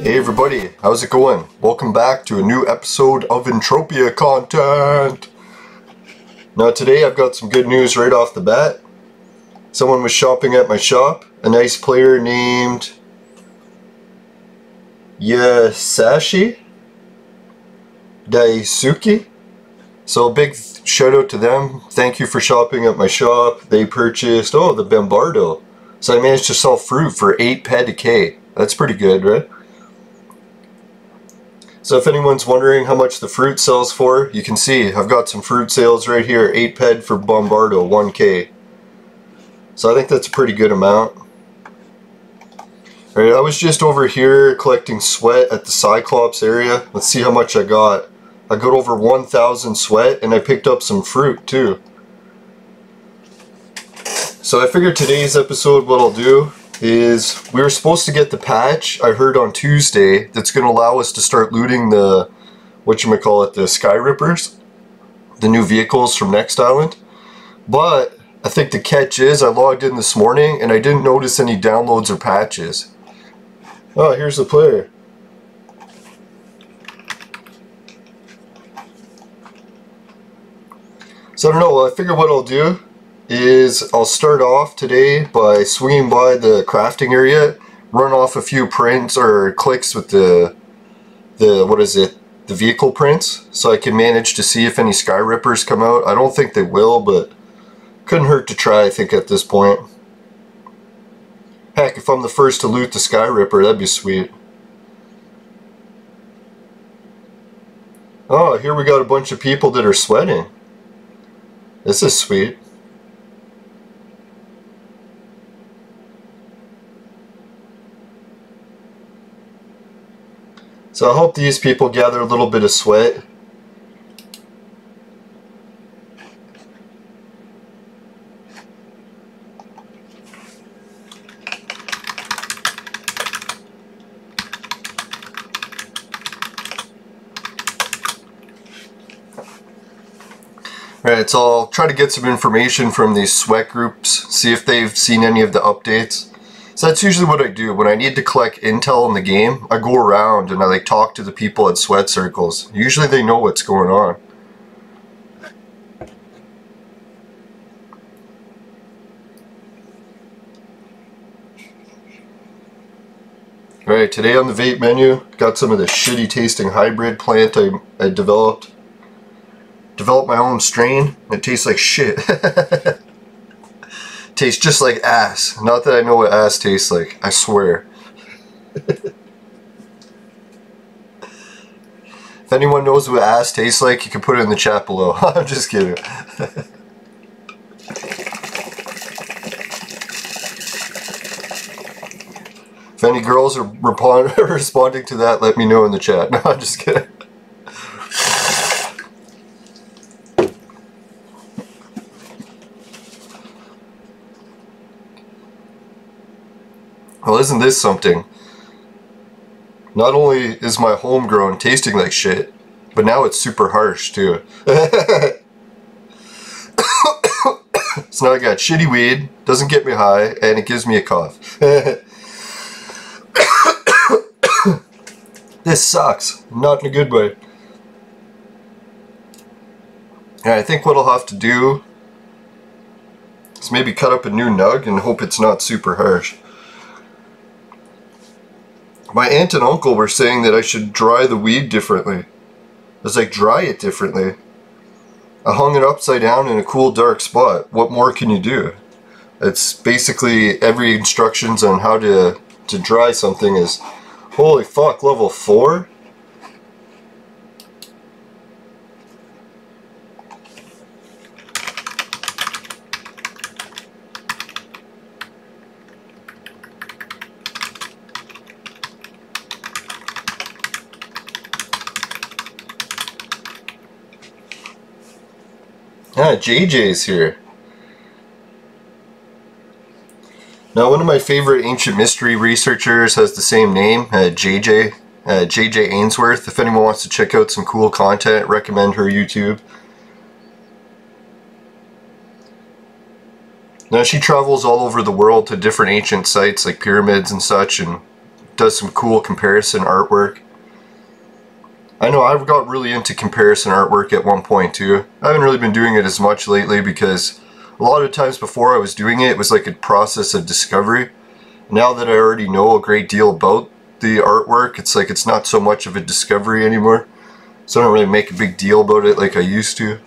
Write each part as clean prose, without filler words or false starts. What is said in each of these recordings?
Hey everybody, how's it going? Welcome back to a new episode of Entropia content! Now today I've got some good news right off the bat. Someone was shopping at my shop, a nice player named Yasashi Daisuke. So big shout out to them. Thank you for shopping at my shop. They purchased, the Bombardo. So I managed to sell fruit for 8 ped a K. That's pretty good, right? So if anyone's wondering how much the fruit sells for, you can see I've got some fruit sales right here. 8 ped for Bombardo, 1K. So I think that's a pretty good amount. Alright, I was just over here collecting sweat at the Cyclops area. Let's see how much I got. I got over 1,000 sweat and I picked up some fruit too. So I figured today's episode what I'll do is we were supposed to get the patch I heard on Tuesday that's going to allow us to start looting the the Sky Rippers, the new vehicles from Next Island. But I think the catch is I logged in this morning and I didn't notice any downloads or patches. Oh, here's the player. So I don't know, I figure what I'll do is I'll start off today by swinging by the crafting area, run off a few prints or clicks with the vehicle prints, so I can manage to see if any Sky Rippers come out. I don't think they will, but couldn't hurt to try, I think, at this point. Heck, if I'm the first to loot the Sky Ripper, that'd be sweet. Oh, here we got a bunch of people that are sweating. This is sweet. So I hope these people gather a little bit of sweat. Alright, so I'll try to get some information from these sweat groups, see if they've seen any of the updates. So that's usually what I do. When I need to collect intel in the game, I go around and I talk to the people at sweat circles. Usually they know what's going on. Alright, today on the vape menu, got some of the shitty tasting hybrid plant I developed. Developed my own strain. It tastes like shit. Tastes just like ass. Not that I know what ass tastes like, I swear. If anyone knows what ass tastes like, you can put it in the chat below. I'm just kidding. If any girls are responding to that, let me know in the chat. No, I'm just kidding. Well, isn't this something? Not only is my homegrown tasting like shit, but now it's super harsh too. So now I got shitty weed, doesn't get me high, and it gives me a cough. This sucks. Not in a good way. And I think what I'll have to do is maybe cut up a new nug and hope it's not super harsh. My aunt and uncle were saying that I should dry the weed differently. I was like, dry it differently. I hung it upside down in a cool dark spot. What more can you do? It's basically every instructions on how to dry something is, holy fuck, level 4? Ah, JJ's here. Now, one of my favorite ancient mystery researchers has the same name, JJ Ainsworth. If anyone wants to check out some cool content, recommend her YouTube. Now, she travels all over the world to different ancient sites like pyramids and such, and does some cool comparison artwork. I know I got really into comparison artwork at one point too. I haven't really been doing it as much lately because a lot of times before I was doing it, it was like a process of discovery. Now that I already know a great deal about the artwork, it's like it's not so much of a discovery anymore. So I don't really make a big deal about it like I used to.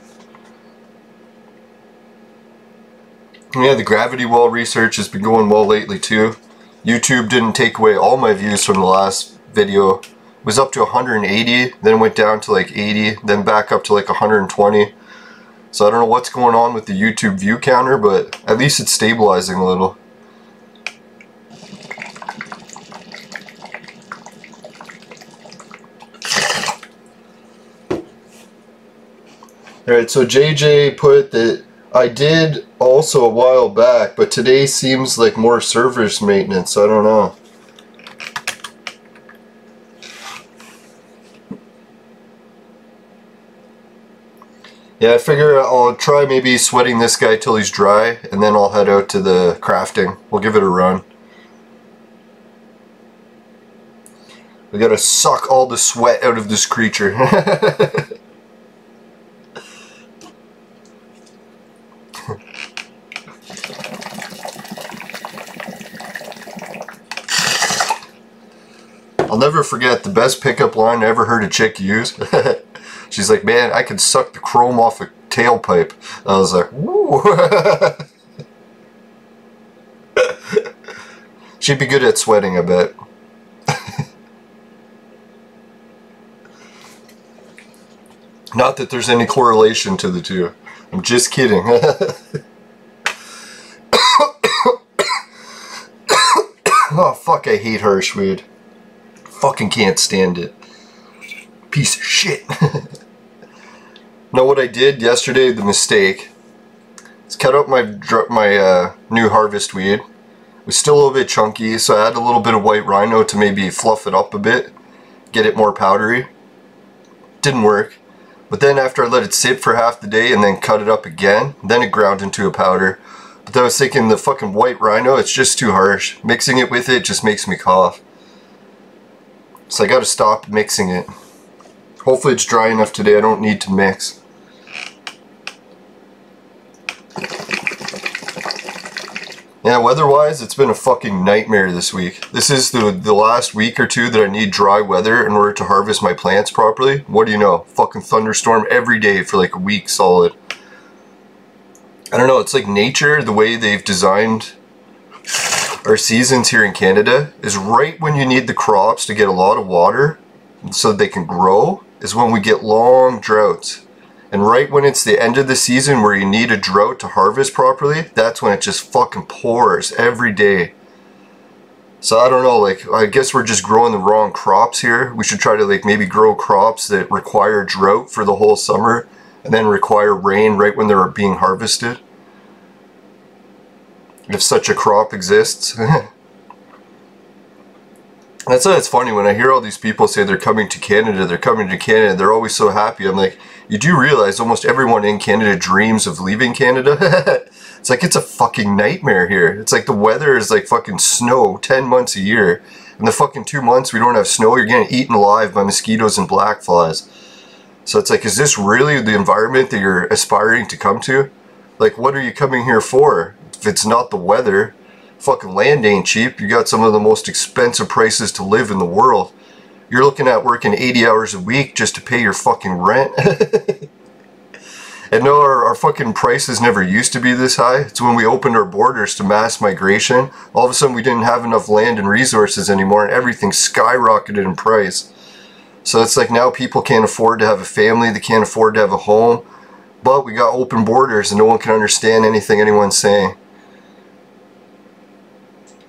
And yeah, the gravity well research has been going well lately too. YouTube didn't take away all my views from the last video. It was up to 180, then went down to like 80, then back up to like 120. So I don't know what's going on with the YouTube view counter, but at least it's stabilizing a little. Alright, so JJ put that I did also a while back, but today seems like more service maintenance, I don't know. Yeah, I figure I'll try maybe sweating this guy till he's dry, and then I'll head out to the crafting. We'll give it a run. We gotta suck all the sweat out of this creature. I'll never forget the best pickup line I ever heard a chick use. She's like, man, I can suck the chrome off a tailpipe. I was like, woo. She'd be good at sweating, I bet. Not that there's any correlation to the two. I'm just kidding. Oh, fuck, I hate harsh weed. Fucking can't stand it. Piece of shit. Know what I did yesterday? The mistake. Is cut up my new harvest weed. It was still a little bit chunky, so I had a little bit of white rhino to maybe fluff it up a bit, get it more powdery. Didn't work. But then after I let it sit for half the day and then cut it up again, then it ground into a powder. But then I was thinking the fucking white rhino, it's just too harsh. Mixing it with it just makes me cough. So I gotta stop mixing it. Hopefully it's dry enough today I don't need to mix. Yeah, weather-wise, it's been a fucking nightmare this week. This is the last week or two that I need dry weather in order to harvest my plants properly. What do you know? Fucking thunderstorm every day for like a week solid. I don't know, it's like nature, the way they've designed our seasons here in Canada, is right when you need the crops to get a lot of water so they can grow, is when we get long droughts. And right when it's the end of the season where you need a drought to harvest properly, that's when it just fucking pours every day. So I don't know, like, I guess we're just growing the wrong crops here. We should try to like maybe grow crops that require drought for the whole summer and then require rain right when they're being harvested. If such a crop exists. That's why it's funny when I hear all these people say they're coming to Canada, they're always so happy. I'm like, you do realize almost everyone in Canada dreams of leaving Canada? It's like, it's a fucking nightmare here. It's like the weather is like fucking snow 10 months a year. And the fucking 2 months we don't have snow, you're getting eaten alive by mosquitoes and black flies. So it's like, is this really the environment that you're aspiring to come to? Like, what are you coming here for? If it's not the weather. Fucking land ain't cheap. You got some of the most expensive prices to live in the world. You're looking at working 80 hours a week just to pay your fucking rent. And no, our fucking prices never used to be this high. It's when we opened our borders to mass migration. All of a sudden we didn't have enough land and resources anymore and everything skyrocketed in price. So it's like now people can't afford to have a family, they can't afford to have a home. But we got open borders and no one can understand anything anyone's saying.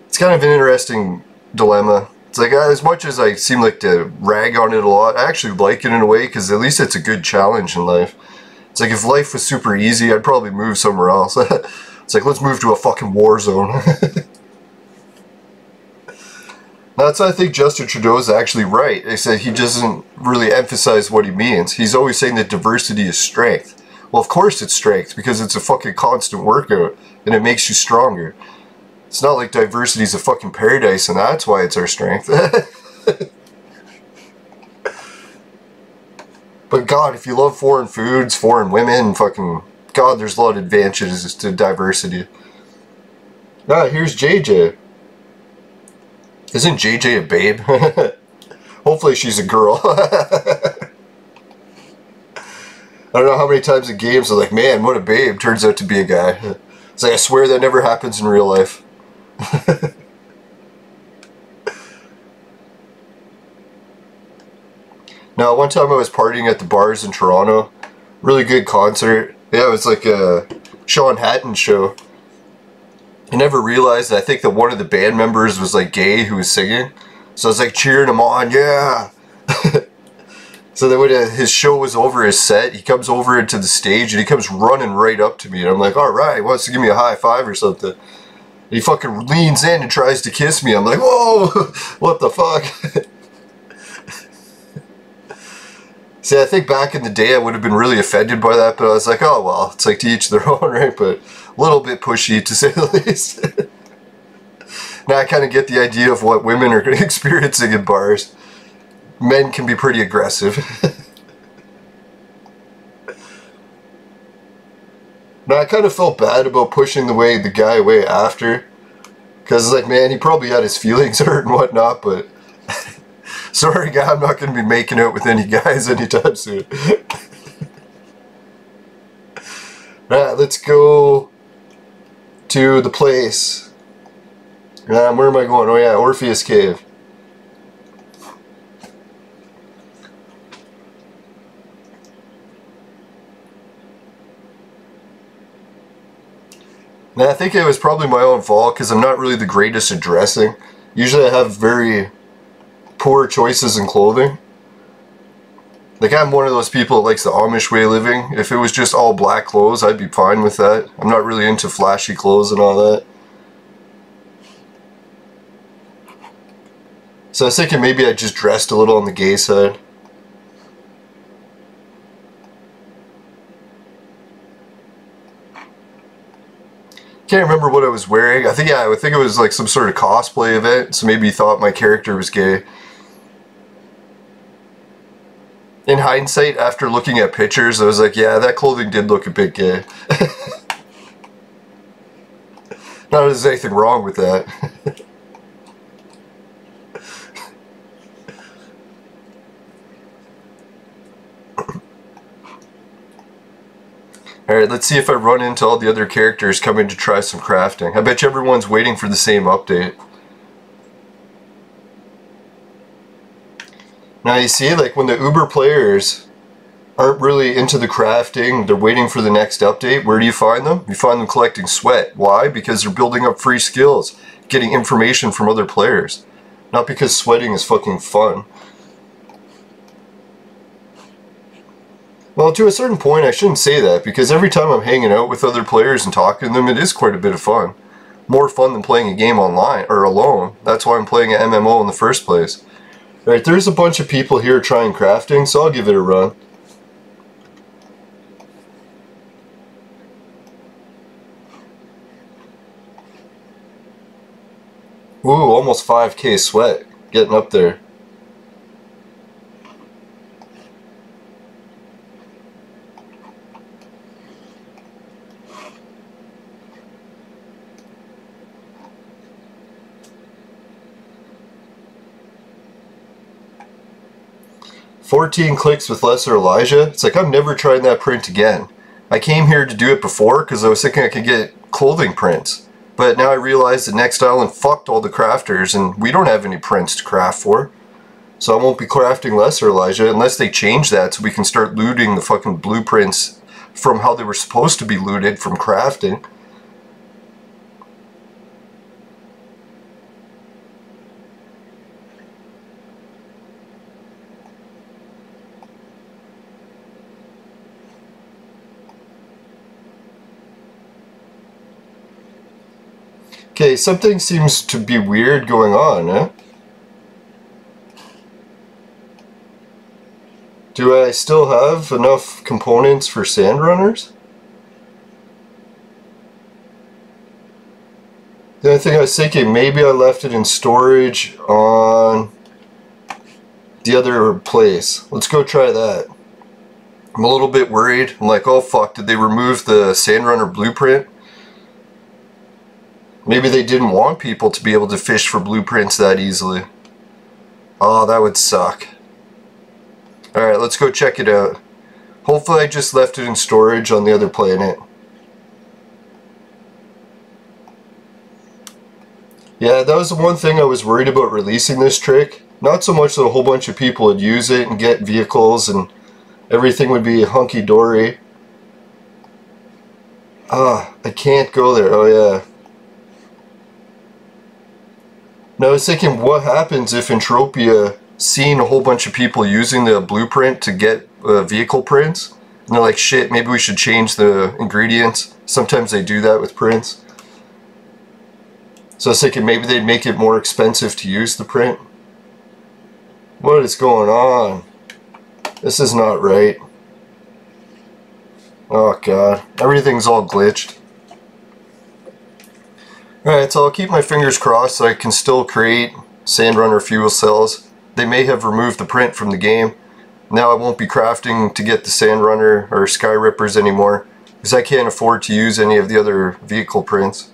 It's kind of an interesting dilemma. It's like, as much as I seem like to rag on it a lot, I actually like it in a way because at least it's a good challenge in life. It's like if life was super easy, I'd probably move somewhere else. It's like, let's move to a fucking war zone. That's why I think Justin Trudeau is actually right. They said he doesn't really emphasize what he means. He's always saying that diversity is strength. Well, of course it's strength because it's a fucking constant workout and it makes you stronger. It's not like diversity's a fucking paradise and that's why it's our strength. But God, if you love foreign foods, foreign women, fucking God, there's a lot of advantages to diversity. Ah, here's JJ. Isn't JJ a babe? Hopefully she's a girl. I don't know how many times in games they're like, man, what a babe. Turns out to be a guy. It's like, I swear that never happens in real life. Now, one time I was partying at the bars in Toronto. Really good concert. Yeah, it was like a Sean Hatton show. I never realized that I think that one of the band members was like gay who was singing. So I was like cheering him on, yeah! So then when his show was over, his set, he comes over into the stage and he comes running right up to me. And I'm like, alright, he wants to give me a high five or something. And he fucking leans in and tries to kiss me. I'm like, whoa! What the fuck? See, I think back in the day I would have been really offended by that, but I was like, oh well, it's like to each their own, right? But a little bit pushy, to say the least. Now I kind of get the idea of what women are experiencing in bars. Men can be pretty aggressive. Now I kind of felt bad about pushing the guy away after. Because it's like, man, he probably had his feelings hurt and whatnot, but... Sorry guy, I'm not going to be making out with any guys anytime soon. Alright, let's go to the place. Where am I going? Oh yeah, Orpheus Cave. Now I think it was probably my own fault because I'm not really the greatest at dressing. Usually I have very poor choices in clothing. Like I'm one of those people that likes the Amish way of living. If it was just all black clothes, I'd be fine with that. I'm not really into flashy clothes and all that. So I was thinking maybe I just dressed a little on the gay side. Can't remember what I was wearing. I think it was like some sort of cosplay event, so maybe he thought my character was gay. In hindsight, after looking at pictures, I was like, yeah, that clothing did look a bit gay. Not that there's anything wrong with that. Alright, let's see if I run into all the other characters coming to try some crafting. I bet you everyone's waiting for the same update. Now you see, like when the Uber players aren't really into the crafting, they're waiting for the next update, where do you find them? You find them collecting sweat. Why? Because they're building up free skills, getting information from other players. Not because sweating is fucking fun. Well, to a certain point I shouldn't say that, because every time I'm hanging out with other players and talking to them, it is quite a bit of fun. More fun than playing a game online, or alone. That's why I'm playing an MMO in the first place. Alright, there's a bunch of people here trying crafting, so I'll give it a run. Ooh, almost 5k sweat. Getting up there. "14 clicks with Lesser Elijah." It's like, I'm never trying that print again. I came here to do it before because I was thinking I could get clothing prints. But now I realize that Next Island fucked all the crafters and we don't have any prints to craft for. So I won't be crafting Lesser Elijah unless they change that so we can start looting the fucking blueprints from how they were supposed to be looted from crafting. Okay, something seems to be weird going on, eh? Do I still have enough components for sand runners? The other thing I was thinking, maybe I left it in storage on the other place. Let's go try that. I'm a little bit worried. I'm like, oh fuck, did they remove the Sandrunner blueprint? Maybe they didn't want people to be able to fish for blueprints that easily. Oh, that would suck. Alright, let's go check it out. Hopefully I just left it in storage on the other planet. Yeah, that was the one thing I was worried about releasing this trick. Not so much that a whole bunch of people would use it and get vehicles and everything would be hunky-dory. Ah, I can't go there. Oh yeah. Now I was thinking, what happens if Entropia seen a whole bunch of people using the blueprint to get vehicle prints? And they're like, shit, maybe we should change the ingredients. Sometimes they do that with prints. So I was thinking maybe they'd make it more expensive to use the print. What is going on? This is not right. Oh god, everything's all glitched. Alright, so I'll keep my fingers crossed so I can still create Sandrunner fuel cells. They may have removed the print from the game. Now I won't be crafting to get the Sandrunner or Sky Rippers anymore, because I can't afford to use any of the other vehicle prints.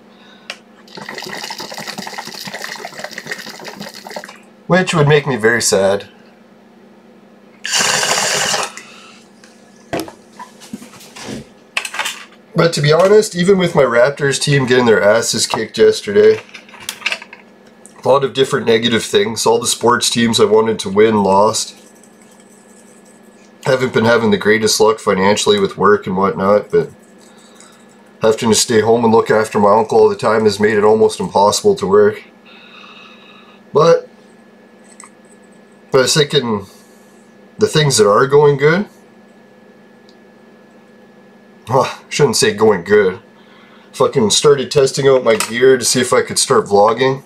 Which would make me very sad. But to be honest, even with my Raptors team getting their asses kicked yesterday, a lot of different negative things, all the sports teams I wanted to win lost. Haven't been having the greatest luck financially with work and whatnot, but having to stay home and look after my uncle all the time has made it almost impossible to work. But I was thinking, the things that are going good, I shouldn't say going good. Fucking started testing out my gear to see if I could start vlogging.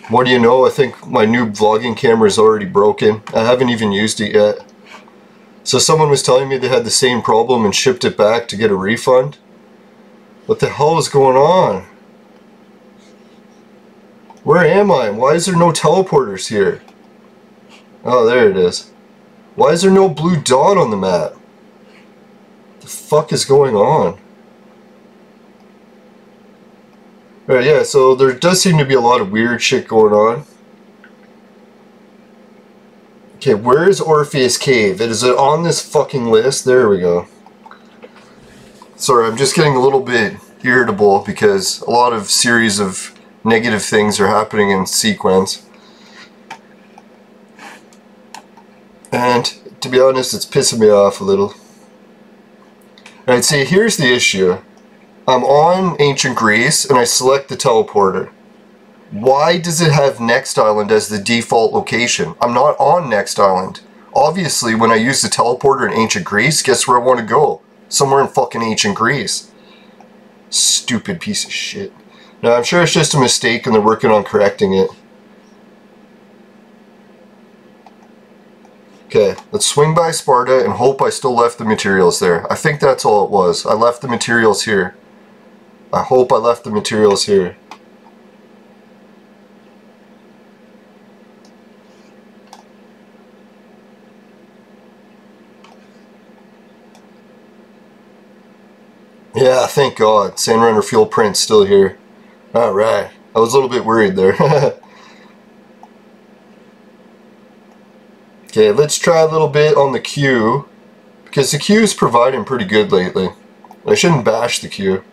What do you know, I think my new vlogging camera is already broken. I haven't even used it yet. So someone was telling me they had the same problem and shipped it back to get a refund. What the hell is going on? Where am I? Why is there no teleporters here? Oh, there it is. Why is there no blue dot on the map? What the fuck is going on? Right, yeah, so there does seem to be a lot of weird shit going on. Okay, where is Orpheus Cave? Is it on this fucking list? There we go. Sorry, I'm just getting a little bit irritable because a lot of series of negative things are happening in sequence. And to be honest, it's pissing me off a little. Alright, see, here's the issue. I'm on Ancient Greece and I select the teleporter. Why does it have Next Island as the default location? I'm not on Next Island. Obviously, when I use the teleporter in Ancient Greece, guess where I want to go? Somewhere in fucking Ancient Greece. Stupid piece of shit. Now, I'm sure it's just a mistake and they're working on correcting it. Okay, let's swing by Sparta and hope I still left the materials there. I think that's all it was. I left the materials here. I hope I left the materials here. Yeah, thank God. Sandrunner fuel print's still here. Alright. I was a little bit worried there. Okay, let's try a little bit on the queue, because the queue is providing pretty good lately. I shouldn't bash the queue.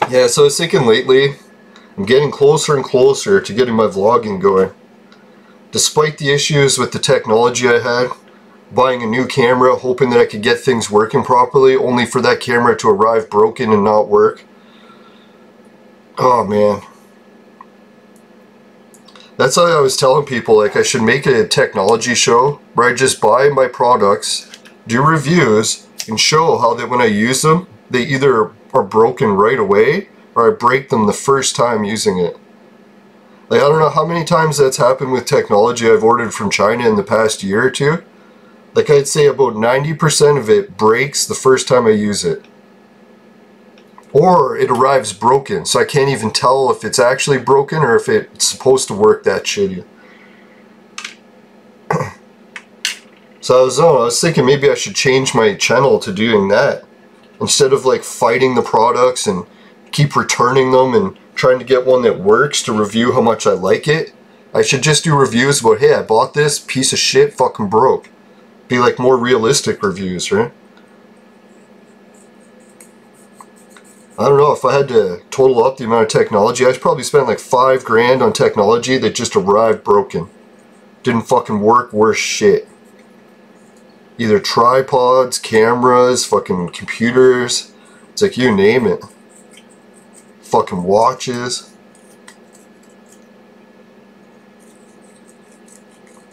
Yeah, so I was thinking lately, I'm getting closer and closer to getting my vlogging going. Despite the issues with the technology I had, buying a new camera, hoping that I could get things working properly, only for that camera to arrive broken and not work. Oh man. That's why I was telling people, like, I should make a technology show where I just buy my products, do reviews, and show how that when I use them, they either are broken right away or I break them the first time using it. Like, I don't know how many times that's happened with technology I've ordered from China in the past year or two. Like, I'd say about 90% of it breaks the first time I use it. Or it arrives broken, so I can't even tell if it's actually broken or if it's supposed to work that shitty. So I was thinking maybe I should change my channel to doing that. Instead of like fighting the products and keep returning them and trying to get one that works to review how much I like it, I should just do reviews about, hey, I bought this piece of shit, fucking broke. Be like more realistic reviews, right? I don't know, if I had to total up the amount of technology, I'd probably spend like $5 grand on technology that just arrived broken. Didn't fucking work, worse shit. Either tripods, cameras, fucking computers, it's like you name it. Fucking watches.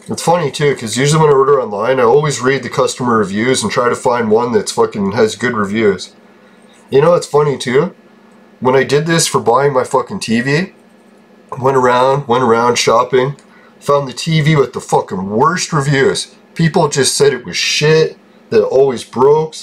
It's funny too, because usually when I order online, I always read the customer reviews and try to find one that's fucking has good reviews. You know what's funny too? When I did this for buying my fucking TV, went around shopping, found the TV with the fucking worst reviews. People just said it was shit, that it always broke,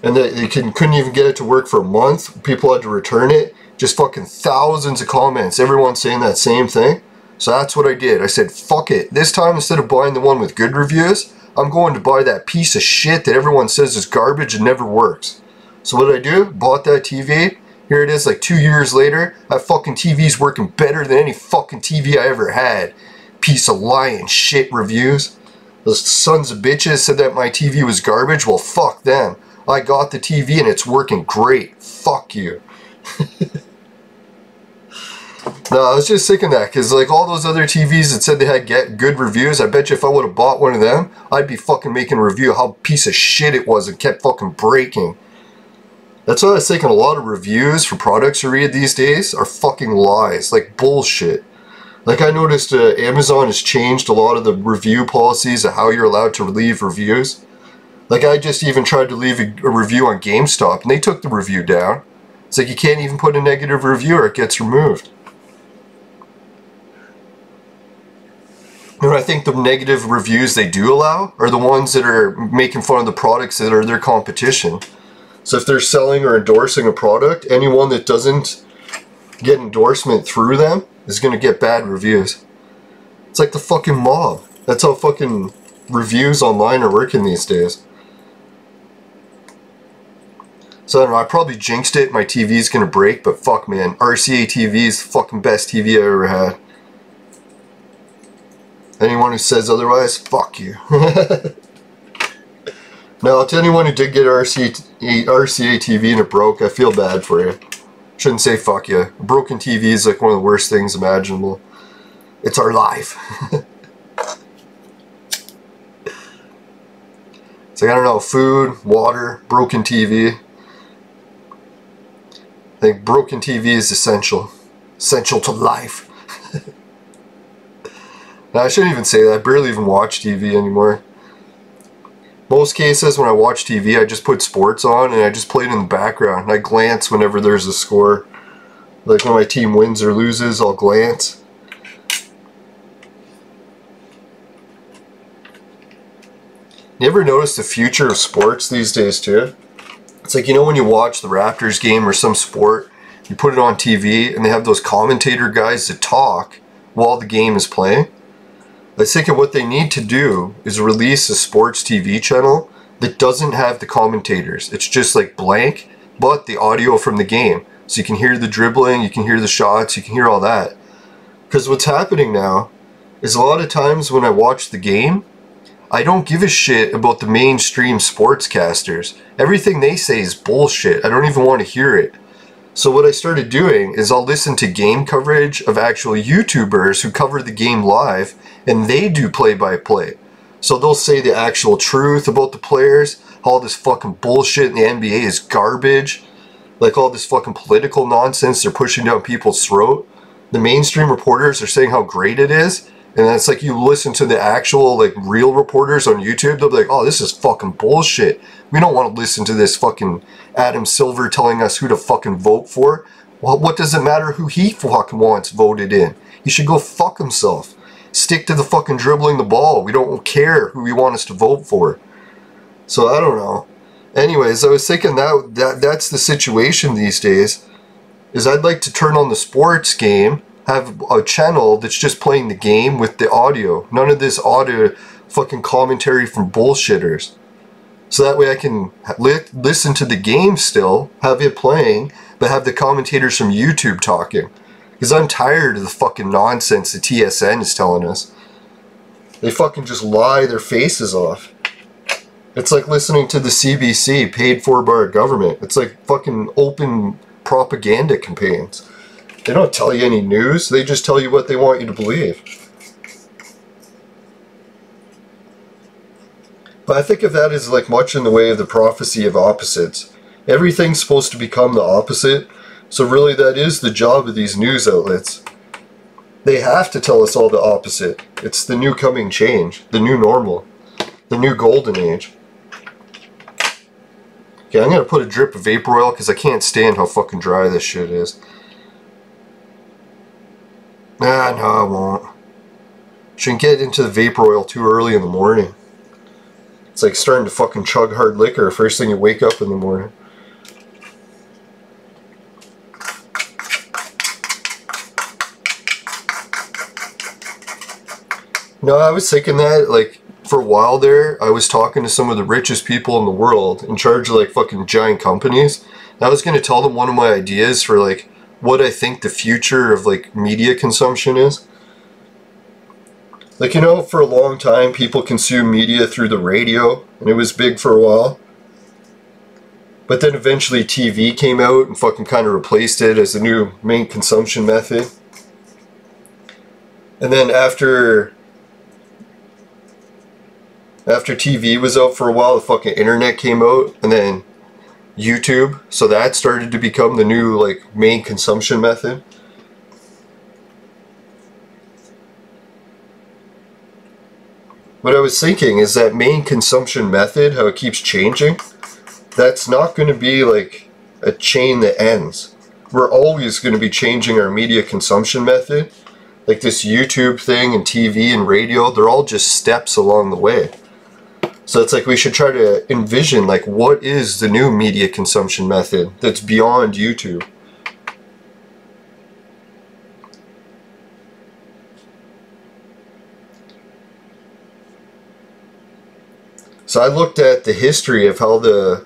and that they couldn't even get it to work for a month. People had to return it. Just fucking thousands of comments, everyone saying that same thing. So that's what I did. I said, fuck it. This time, instead of buying the one with good reviews, I'm going to buy that piece of shit that everyone says is garbage and never works. So what did I do? Bought that TV. Here it is like 2 years later. That fucking TV's working better than any fucking TV I ever had. Piece of lying shit reviews. Those sons of bitches said that my TV was garbage. Well, fuck them. I got the TV and it's working great. Fuck you. No, I was just thinking that, because like all those other TVs that said they had good reviews, I bet you if I would have bought one of them, I'd be fucking making a review of how piece of shit it was and kept fucking breaking. That's why I was thinking a lot of reviews for products you read these days are fucking lies, like bullshit. Like I noticed Amazon has changed a lot of the review policies of how you're allowed to leave reviews. Like I just even tried to leave a review on GameStop and they took the review down. It's like you can't even put a negative review or it gets removed. And I think the negative reviews they do allow are the ones that are making fun of the products that are their competition. So if they're selling or endorsing a product, anyone that doesn't get endorsement through them is going to get bad reviews. It's like the fucking mob. That's how fucking reviews online are working these days. So I don't know, I probably jinxed it, my TV's going to break, but fuck man, RCA TV is the fucking best TV I ever had. Anyone who says otherwise, fuck you. Now, to anyone who did get RCA TV and it broke, I feel bad for you. Shouldn't say fuck you. A broken TV is like one of the worst things imaginable. It's our life. It's like, I don't know, food, water, broken TV. I think broken TV is essential. Essential to life. Now, I shouldn't even say that. I barely even watch TV anymore. Most cases when I watch TV, I just put sports on and I just play it in the background. And I glance whenever there's a score. Like when my team wins or loses, I'll glance. You ever notice the future of sports these days too? It's like, you know when you watch the Raptors game or some sport, you put it on TV and they have those commentator guys that talk while the game is playing? I was thinking what they need to do is release a sports TV channel that doesn't have the commentators. It's just like blank, but the audio from the game. So you can hear the dribbling, you can hear the shots, you can hear all that. Because what's happening now is a lot of times when I watch the game, I don't give a shit about the mainstream sportscasters. Everything they say is bullshit. I don't even want to hear it. So what I started doing is I'll listen to game coverage of actual YouTubers who cover the game live, and they do play-by-play. So they'll say the actual truth about the players, all this fucking bullshit in the NBA is garbage, like all this fucking political nonsense they're pushing down people's throat. The mainstream reporters are saying how great it is, and then it's like you listen to the actual like real reporters on YouTube, they'll be like, oh, this is fucking bullshit. We don't want to listen to this fucking Adam Silver telling us who to fucking vote for. Well, what does it matter who he fucking wants voted in? He should go fuck himself. Stick to the fucking dribbling the ball. We don't care who we want us to vote for. So I don't know. Anyways, I was thinking that's the situation these days. Is I'd like to turn on the sports game, have a channel that's just playing the game with the audio. None of this audio fucking commentary from bullshitters. So that way I can listen to the game still, have it playing, but have the commentators from YouTube talking. Because I'm tired of the fucking nonsense the TSN is telling us. They fucking just lie their faces off. It's like listening to the CBC paid for by our government. It's like fucking open propaganda campaigns. They don't tell you any news, they just tell you what they want you to believe. But I think of that as like much in the way of the prophecy of opposites. Everything's supposed to become the opposite, so really that is the job of these news outlets. They have to tell us all the opposite. It's the new coming change, the new normal, the new golden age. Okay, I'm gonna put a drip of vapor oil because I can't stand how fucking dry this shit is. Ah, no, I won't. Shouldn't get into the vapor oil too early in the morning. It's like starting to fucking chug hard liquor first thing you wake up in the morning. No, I was thinking that, like, for a while there, I was talking to some of the richest people in the world, in charge of, like, fucking giant companies. And I was going to tell them one of my ideas for, like, what I think the future of, like, media consumption is. Like, you know, for a long time, people consume media through the radio, and it was big for a while. But then eventually TV came out and fucking kind of replaced it as the new main consumption method. And then after TV was out for a while, the fucking internet came out, and then YouTube, so that started to become the new, like, main consumption method. What I was thinking is that main consumption method, how it keeps changing, that's not going to be like a chain that ends. We're always going to be changing our media consumption method. Like this YouTube thing and TV and radio, they're all just steps along the way. So it's like we should try to envision, like, what is the new media consumption method that's beyond YouTube? So I looked at the history of how the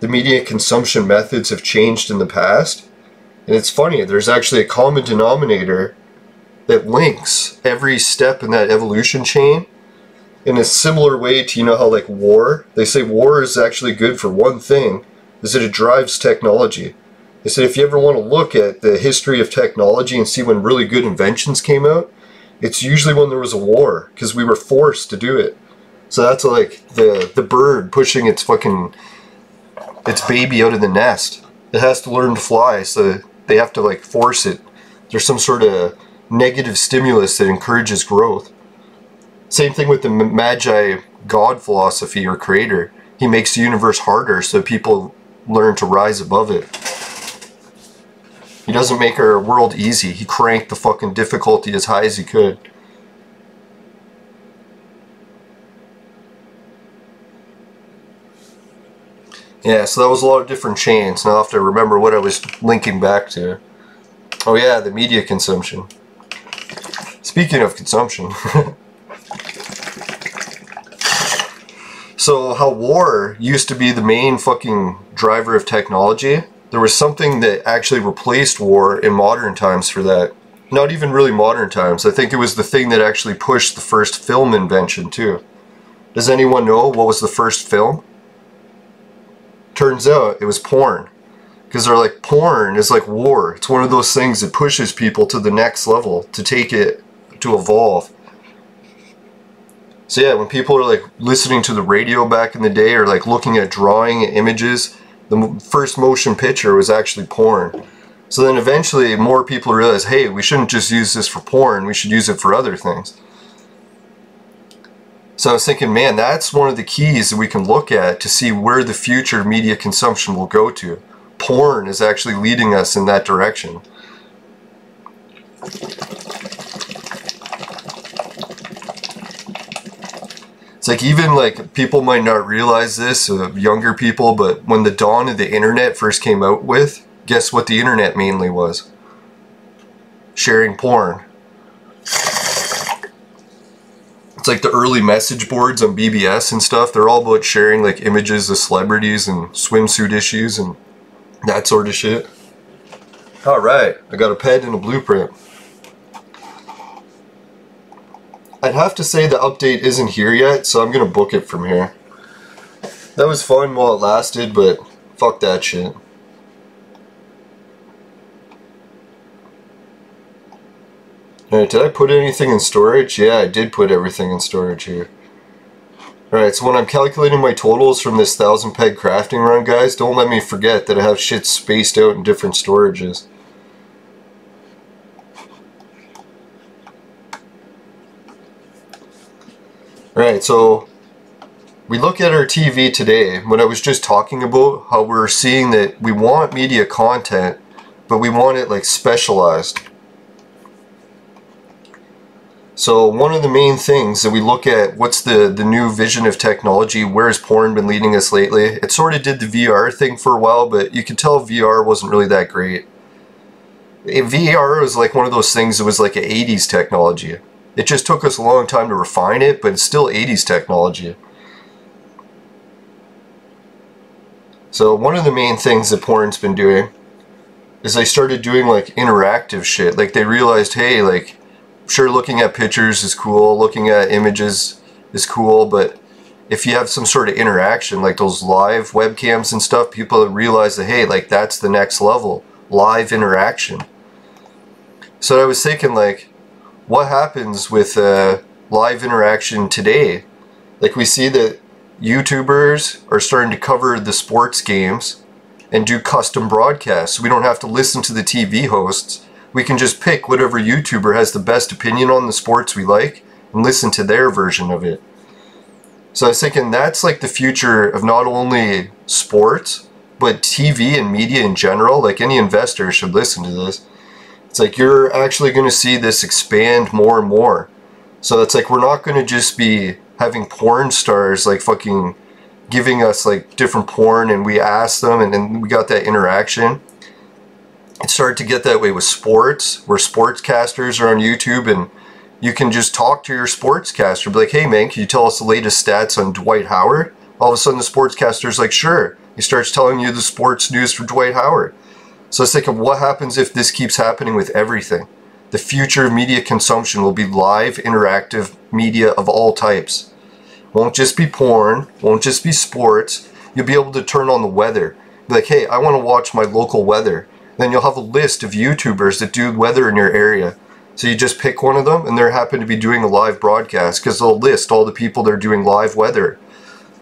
media consumption methods have changed in the past. And it's funny, there's actually a common denominator that links every step in that evolution chain in a similar way to, you know how, like, war, they say war is actually good for one thing, is that it drives technology. They say if you ever want to look at the history of technology and see when really good inventions came out, it's usually when there was a war, because we were forced to do it. So that's like the bird pushing its baby out of the nest. It has to learn to fly, so they have to, like, force it. There's some sort of negative stimulus that encourages growth. Same thing with the Magi God philosophy or creator. He makes the universe harder so people learn to rise above it. He doesn't make our world easy. He cranked the fucking difficulty as high as he could. Yeah, so that was a lot of different chains. Now I have to remember what I was linking back to. Oh yeah, the media consumption. Speaking of consumption. So how war used to be the main fucking driver of technology, there was something that actually replaced war in modern times for that. Not even really modern times. I think it was the thing that actually pushed the first film invention too. Does anyone know what was the first film? Turns out it was porn. Because they're like, porn is like war. It's one of those things that pushes people to the next level, to take it, to evolve. So yeah, when people are like listening to the radio back in the day, or like looking at drawing images, the first motion picture was actually porn. So then eventually more people realize, hey, we shouldn't just use this for porn, we should use it for other things. So I was thinking, man, that's one of the keys that we can look at to see where the future media consumption will go to. porn is actually leading us in that direction. It's like, even like people might not realize this, younger people, but when the dawn of the internet first came out with, guess what the internet mainly was? Sharing porn. It's like the early message boards on BBS and stuff, they're all about sharing like images of celebrities and swimsuit issues and that sort of shit. Alright, I got a pen and a blueprint. I'd have to say the update isn't here yet, so I'm gonna book it from here. That was fun while it lasted, but fuck that shit. Alright, did I put anything in storage? Yeah, I did put everything in storage here. Alright, so when I'm calculating my totals from this 1000 peg crafting run, guys, don't let me forget that I have shit spaced out in different storages. Alright, so we look at our TV today, when I was just talking about how we're seeing that we want media content, but we want it like specialized. So one of the main things that we look at, what's the new vision of technology, where has porn been leading us lately? It sort of did the VR thing for a while, but you could tell VR wasn't really that great. VR was like one of those things that was like an 80s technology. It just took us a long time to refine it, but it's still 80s technology. So one of the main things that porn's been doing is they started doing like interactive shit. Like they realized, hey, like, sure, looking at pictures is cool, looking at images is cool, but if you have some sort of interaction, like those live webcams and stuff, people realize that, hey, like that's the next level, live interaction. So I was thinking, like, what happens with live interaction today? Like, we see that YouTubers are starting to cover the sports games and do custom broadcasts. We don't have to listen to the TV hosts. We can just pick whatever YouTuber has the best opinion on the sports we like and listen to their version of it. So I was thinking that's like the future of not only sports, but TV and media in general. Like, any investor should listen to this. It's like you're actually going to see this expand more and more. So it's like we're not going to just be having porn stars like fucking giving us like different porn and we ask them and then we got that interaction. It started to get that way with sports, where sportscasters are on YouTube and you can just talk to your sportscaster, be like, hey man, can you tell us the latest stats on Dwight Howard? All of a sudden the sportscaster's like, sure. He starts telling you the sports news for Dwight Howard. So I was thinking, what happens if this keeps happening with everything? The future of media consumption will be live, interactive media of all types. Won't just be porn, won't just be sports. You'll be able to turn on the weather. Be like, hey, I want to watch my local weather. Then you'll have a list of YouTubers that do weather in your area. So you just pick one of them and they happen to be doing a live broadcast because they'll list all the people that are doing live weather.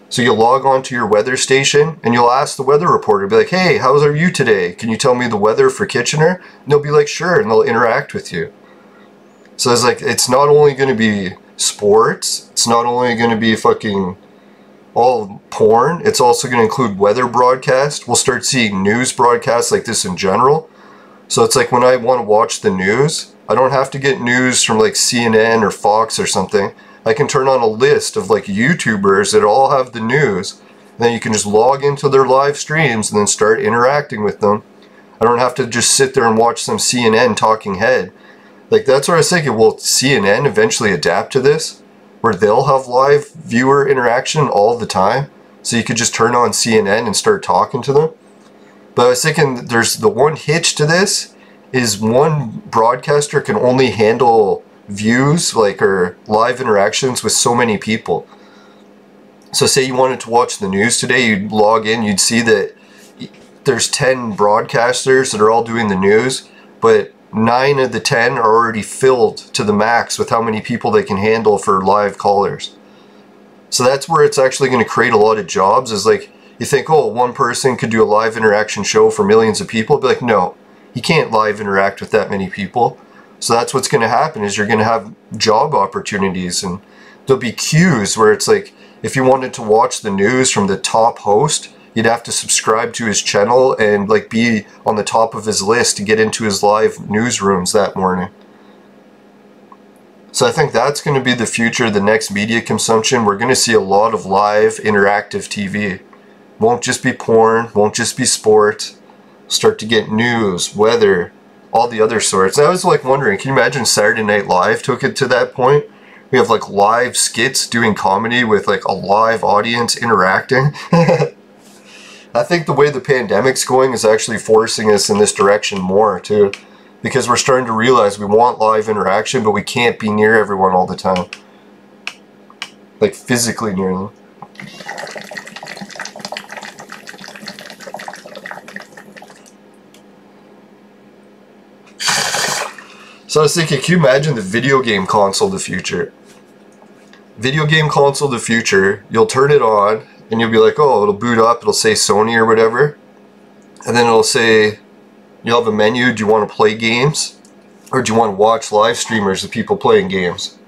So you'll log on to your weather station and you'll ask the weather reporter, be like, hey, how are you today? Can you tell me the weather for Kitchener? And they'll be like, sure, and they'll interact with you. So it's like, it's not only going to be sports, it's not only going to be fucking all porn, it's also going to include weather broadcast. We'll start seeing news broadcasts like this in general. So it's like when I want to watch the news, I don't have to get news from like CNN or Fox or something. I can turn on a list of like YouTubers that all have the news. And then you can just log into their live streams and then start interacting with them. I don't have to just sit there and watch some CNN talking head. Like, that's what I was thinking, will CNN eventually adapt to this? Where they'll have live viewer interaction all the time? So you could just turn on CNN and start talking to them? But I was thinking, there's the one hitch to this, is one broadcaster can only handle views, like, or live interactions with so many people. So say you wanted to watch the news today, you'd log in, you'd see that there's 10 broadcasters that are all doing the news, but 9 of the 10 are already filled to the max with how many people they can handle for live callers. So that's where it's actually going to create a lot of jobs, is like, you think, oh, one person could do a live interaction show for millions of people. Be like, no, you can't live interact with that many people. So that's what's going to happen, is you're going to have job opportunities, and there'll be queues where it's like, if you wanted to watch the news from the top host, you'd have to subscribe to his channel and like be on the top of his list to get into his live newsrooms that morning. So I think that's going to be the future of the next media consumption. We're going to see a lot of live interactive TV. Won't just be porn, won't just be sport. Start to get news, weather, all the other sorts. I was like wondering, can you imagine Saturday Night Live took it to that point? We have like live skits doing comedy with like a live audience interacting. I think the way the pandemic's going is actually forcing us in this direction more too. Because we're starting to realize we want live interaction, but we can't be near everyone all the time. Like physically near them. So I was thinking, can you imagine the video game console of the future? Video game console of the future, you'll turn it on, and you'll be like, oh, it'll boot up, it'll say Sony or whatever. And then it'll say, you'll have a menu, do you want to play games? Or do you want to watch live streamers of people playing games?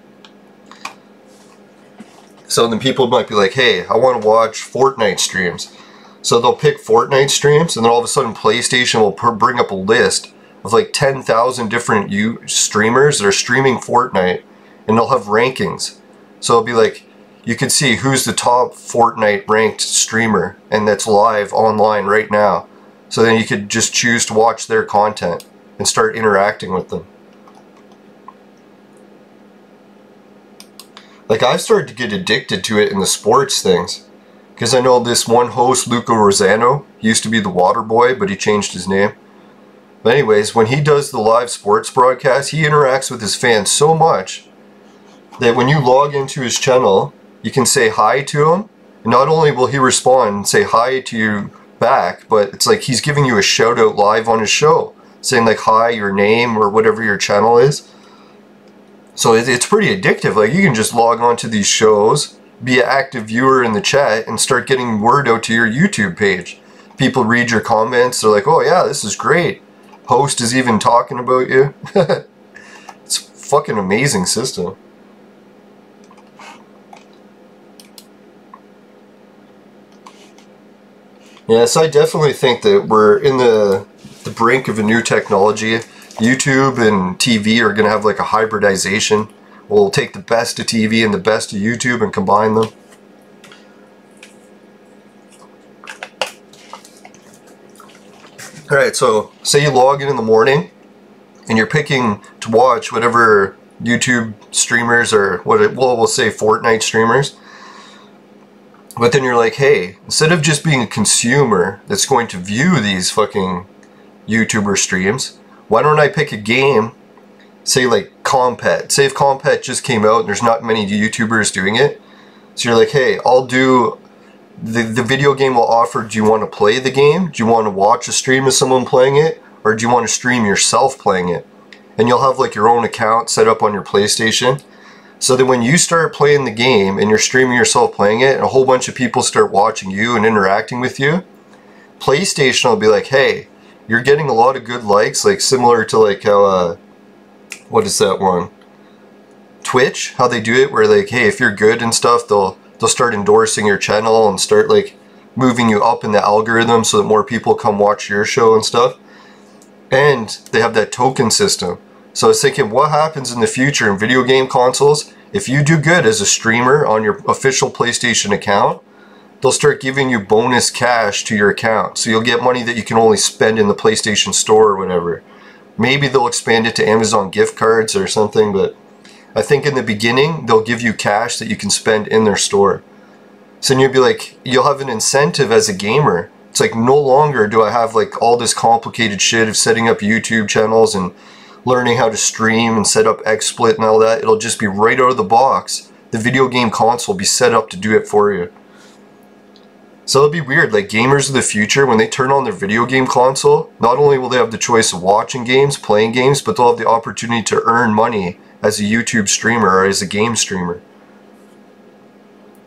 So then people might be like, hey, I want to watch Fortnite streams. So they'll pick Fortnite streams, and then all of a sudden PlayStation will bring up a list of like 10,000 different streamers that are streaming Fortnite, and they'll have rankings. So it'll be like, you can see who's the top Fortnite ranked streamer, and that's live online right now. So then you could just choose to watch their content and start interacting with them. Like, I've started to get addicted to it in the sports things. Because I know this one host, Luca Rosano, he used to be the Water Boy, but he changed his name. But anyways, when he does the live sports broadcast, he interacts with his fans so much that when you log into his channel, you can say hi to him. And not only will he respond and say hi to you back, but it's like he's giving you a shout out live on his show, saying like hi, your name, or whatever your channel is. So it's pretty addictive. Like, you can just log on to these shows, be an active viewer in the chat, and start getting word out to your YouTube page. People read your comments, they're like, oh yeah, this is great. Host is even talking about you. It's a fucking amazing system. Yeah, so I definitely think that we're in the brink of a new technology. YouTube and TV are going to have like a hybridization. We'll take the best of TV and the best of YouTube and combine them. Alright, so say you log in the morning and you're picking to watch whatever YouTube streamers or we'll say Fortnite streamers. But then you're like, hey, instead of just being a consumer that's going to view these fucking YouTuber streams, why don't I pick a game, say like Compet. Say if Compet just came out and there's not many YouTubers doing it. So you're like, hey, I'll do, the video game will offer, do you want to play the game? Do you want to watch a stream of someone playing it? Or do you want to stream yourself playing it? And you'll have like your own account set up on your PlayStation. So that when you start playing the game and you're streaming yourself playing it, and a whole bunch of people start watching you and interacting with you, PlayStation will be like, hey, you're getting a lot of good likes, like similar to like how, what is that one? Twitch, how they do it, where like, hey, if you're good and stuff, they'll start endorsing your channel and start like moving you up in the algorithm so that more people come watch your show and stuff. And they have that token system. So I was thinking, what happens in the future in video game consoles? If you do good as a streamer on your official PlayStation account, they'll start giving you bonus cash to your account. So you'll get money that you can only spend in the PlayStation Store or whatever. Maybe they'll expand it to Amazon gift cards or something, but I think in the beginning, they'll give you cash that you can spend in their store. So then you'll be like, you'll have an incentive as a gamer. It's like, no longer do I have like all this complicated shit of setting up YouTube channels and learning how to stream and set up XSplit and all that. It'll just be right out of the box. The video game console will be set up to do it for you. So it'll be weird, like gamers of the future, when they turn on their video game console, not only will they have the choice of watching games, playing games, but they'll have the opportunity to earn money as a YouTube streamer or as a game streamer.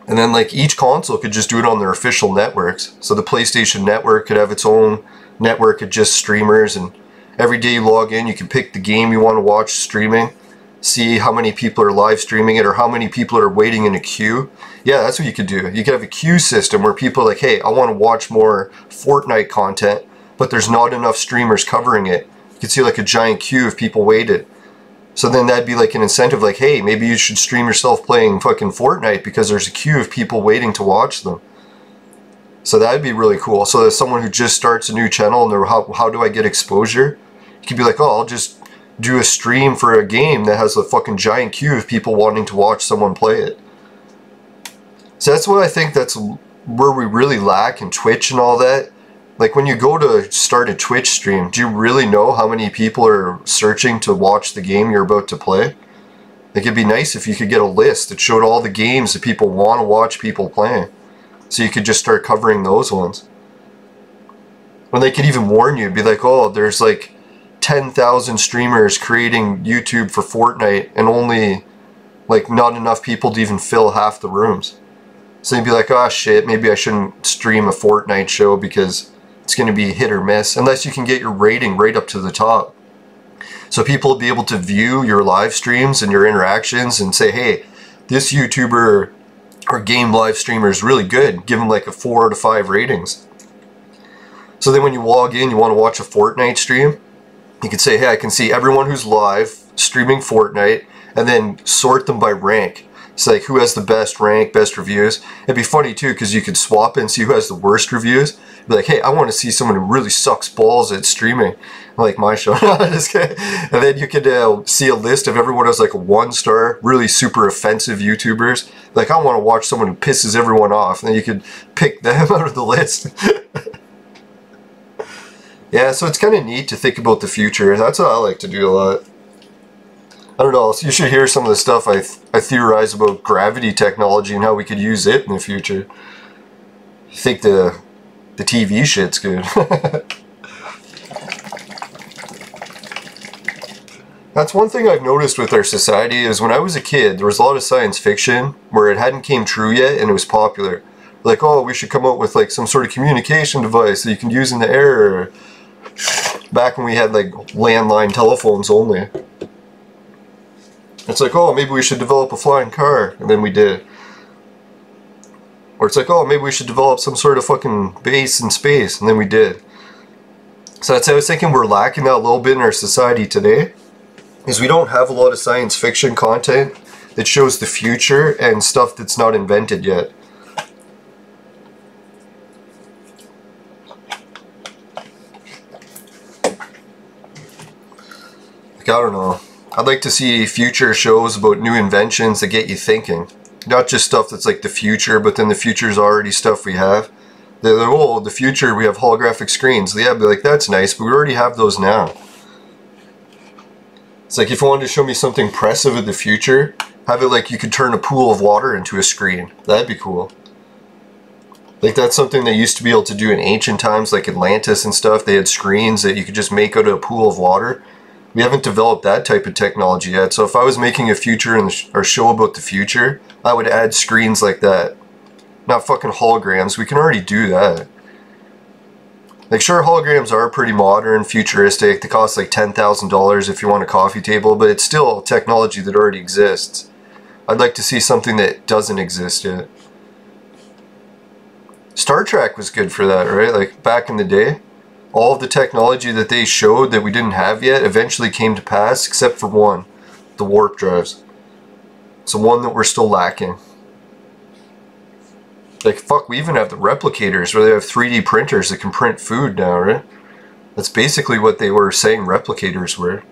And then like each console could just do it on their official networks. So the PlayStation Network could have its own network of just streamers, and every day you log in, you can pick the game you want to watch streaming. see how many people are live streaming it or how many people are waiting in a queue. Yeah, that's what you could do. You could have a queue system where people are like, hey, I want to watch more Fortnite content, but there's not enough streamers covering it. You could see like a giant queue of people waited. So then that'd be like an incentive, like, hey, maybe you should stream yourself playing fucking Fortnite because there's a queue of people waiting to watch them. So that'd be really cool. So as someone who just starts a new channel and they're, how do I get exposure? You could be like, oh, I'll just do a stream for a game that has a fucking giant queue of people wanting to watch someone play it. So that's what I think, that's where we really lack in Twitch and all that. Like when you go to start a Twitch stream, do you really know how many people are searching to watch the game you're about to play? Like it'd be nice if you could get a list that showed all the games that people want to watch people playing. So you could just start covering those ones. When they could even warn you, be like, oh, there's like 10,000 streamers creating YouTube for Fortnite and only like not enough people to even fill half the rooms. So you'd be like, oh shit, maybe I shouldn't stream a Fortnite show because it's going to be hit or miss, unless you can get your rating right up to the top. So people will be able to view your live streams and your interactions and say, hey, this YouTuber or game live streamer is really good. Give them like a 4 out of 5 ratings. So then when you log in, you want to watch a Fortnite stream, you can say, hey, I can see everyone who's live streaming Fortnite and then sort them by rank. It's like who has the best rank, best reviews. It'd be funny too because you could swap and see who has the worst reviews. Be like, hey, I want to see someone who really sucks balls at streaming, like my show. Just kidding. And then you could see a list of everyone who's like a 1-star, really super offensive YouTubers. Like, I want to watch someone who pisses everyone off. And then you could pick them out of the list. Yeah, so it's kind of neat to think about the future. That's what I like to do a lot. I don't know, you should hear some of the stuff I theorize about gravity technology and how we could use it in the future. I think the TV shit's good. That's one thing I've noticed with our society is when I was a kid, there was a lot of science fiction where it hadn't came true yet and it was popular. Like, oh, we should come up with like some sort of communication device that you can use in the air. Back when we had like landline telephones only. It's like, oh, maybe we should develop a flying car, and then we did. Or it's like, oh, maybe we should develop some sort of fucking base in space, and then we did. So that's, I was thinking we're lacking that a little bit in our society today, is we don't have a lot of science fiction content that shows the future and stuff that's not invented yet. Like, I don't know. I'd like to see future shows about new inventions that get you thinking. Not just stuff that's like the future, but then the future's already stuff we have. They're like, oh, the future, we have holographic screens. Yeah, I'd be like, that's nice, but we already have those now. It's like if you wanted to show me something impressive in the future, have it like you could turn a pool of water into a screen. That'd be cool. Like that's something they used to be able to do in ancient times, like Atlantis and stuff. They had screens that you could just make out of a pool of water. We haven't developed that type of technology yet, so if I was making a future or show about the future, I would add screens like that. Not fucking holograms, we can already do that. Like sure, holograms are pretty modern, futuristic, they cost like $10,000 if you want a coffee table, but it's still technology that already exists. I'd like to see something that doesn't exist yet. Star Trek was good for that, right? Like back in the day. All of the technology that they showed that we didn't have yet eventually came to pass, except for one, the warp drives. It's the one that we're still lacking. Like, fuck, we even have the replicators where they have 3D printers that can print food now, right? That's basically what they were saying replicators were.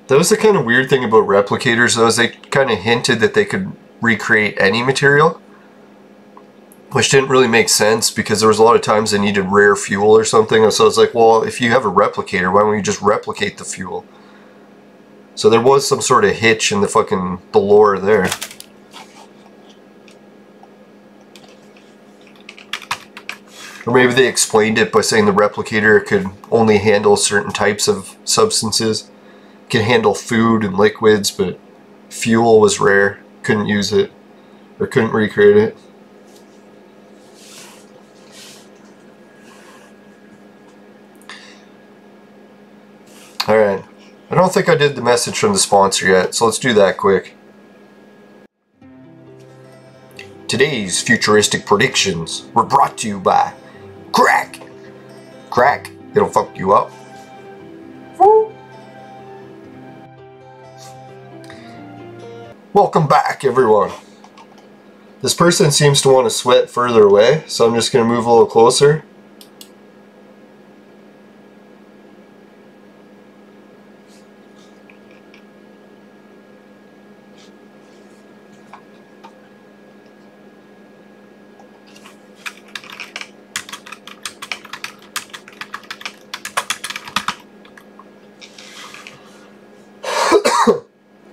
That was the kind of weird thing about replicators, though, is they kind of hinted that they could recreate any material, which didn't really make sense because there was a lot of times they needed rare fuel or something. So I was like, well, if you have a replicator, why don't you just replicate the fuel? So there was some sort of hitch in the lore there. Or maybe they explained it by saying the replicator could only handle certain types of substances. It could handle food and liquids, but fuel was rare. Couldn't use it, or couldn't recreate it. Alright. I don't think I did the message from the sponsor yet, so let's do that quick. Today's futuristic predictions were brought to you by Crack! Crack, it'll fuck you up. Welcome back, everyone. This person seems to want to sweat further away, so I'm just going to move a little closer.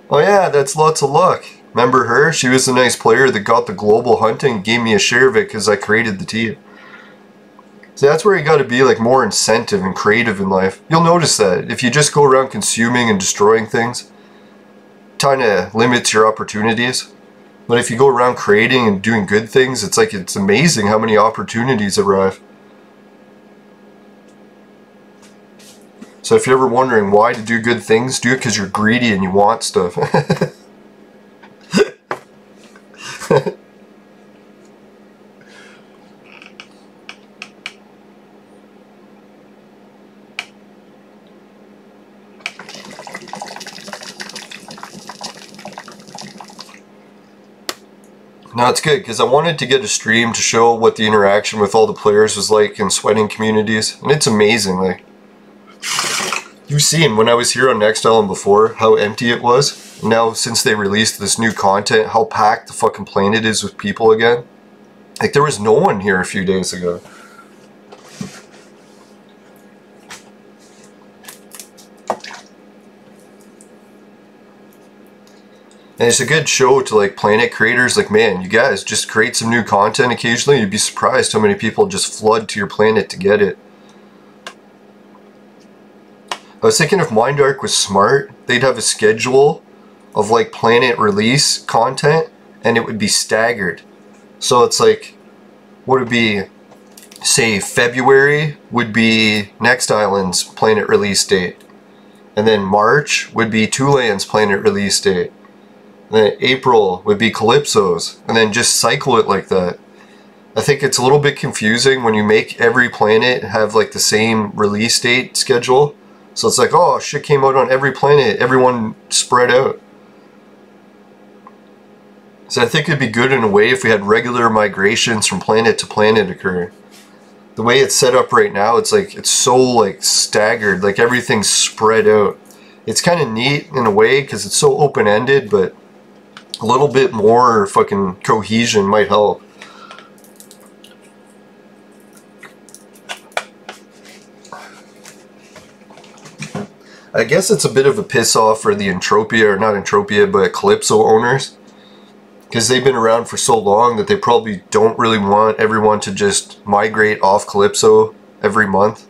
Oh yeah, that's Lots of Luck. Remember her? She was the nice player that got the global hunting and gave me a share of it because I created the team. So that's where you got to be like more incentive and creative in life. You'll notice that if you just go around consuming and destroying things, kind of limits your opportunities. But if you go around creating and doing good things, it's amazing how many opportunities arrive. So if you're ever wondering why to do good things, do it because you're greedy and you want stuff. No, it's good because I wanted to get a stream to show what the interaction with all the players was like in sweating communities, and it's amazing. Like, you've seen when I was here on Next Island before how empty it was. Now since they released this new content, how packed the fucking planet is with people again. Like, there was no one here a few days ago. And it's a good show to like planet creators. Like, man, you guys just create some new content occasionally. You'd be surprised how many people just flood to your planet to get it. I was thinking if Mindark was smart, they'd have a schedule of like planet release content and it would be staggered. So it's like, what would it be? Say February would be Next Island's planet release date. And then March would be Tulane's planet release date. And then April would be Calypso's. And then just cycle it like that. I think it's a little bit confusing when you make every planet have like the same release date schedule. So it's like, oh, shit came out on every planet, everyone spread out. So I think it'd be good in a way if we had regular migrations from planet to planet occur. The way it's set up right now, it's like, it's so like staggered, like everything's spread out. It's kind of neat in a way because it's so open-ended, but a little bit more fucking cohesion might help. I guess it's a bit of a piss off for the Entropia, or not Entropia, but Calypso owners. Because they've been around for so long that they probably don't really want everyone to just migrate off Calypso every month.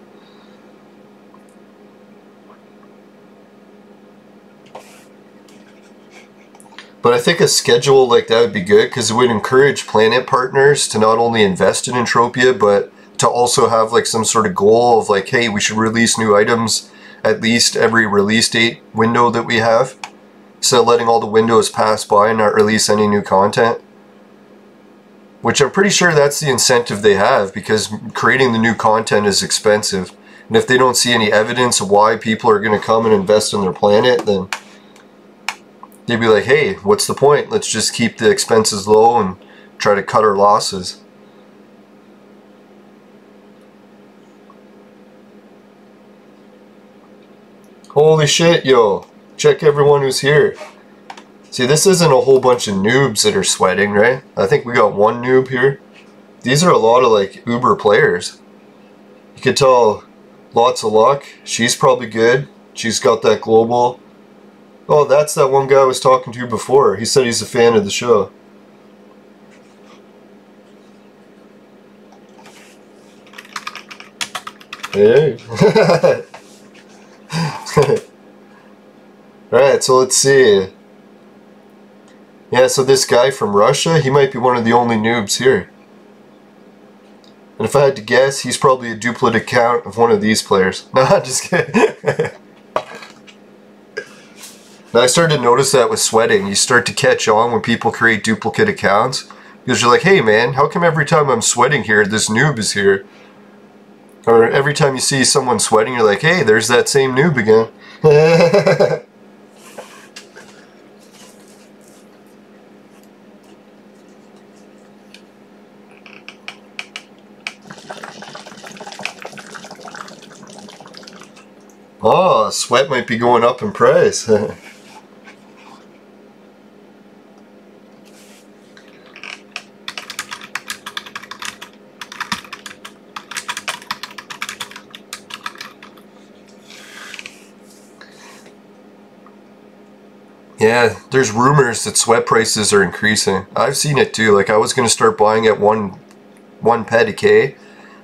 But I think a schedule like that would be good because it would encourage planet partners to not only invest in Entropia, but to also have like some sort of goal of like, hey, we should release new items at least every release date window that we have. Instead of letting all the windows pass by and not release any new content. Which I'm pretty sure that's the incentive they have, because creating the new content is expensive. And if they don't see any evidence of why people are going to come and invest in their planet, then they'd be like, hey, what's the point? Let's just keep the expenses low and try to cut our losses. Holy shit, yo. Check everyone who's here. See, this isn't a whole bunch of noobs that are sweating, right? I think we got one noob here. These are a lot of like uber players. You could tell Lots of Luck. She's probably good. She's got that global. Oh, that's that one guy I was talking to before. He said he's a fan of the show. Hey. Alright, so let's see. Yeah, so this guy from Russia, he might be one of the only noobs here. And if I had to guess, he's probably a duplicate account of one of these players. No, I'm just kidding. And I started to notice that with sweating. You start to catch on when people create duplicate accounts. Because you're like, hey man, how come every time I'm sweating here, this noob is here? Or every time you see someone sweating, you're like, hey, there's that same noob again. Oh, sweat might be going up in price. Yeah, there's rumors that sweat prices are increasing. I've seen it too. Like I was going to start buying at one ped a K.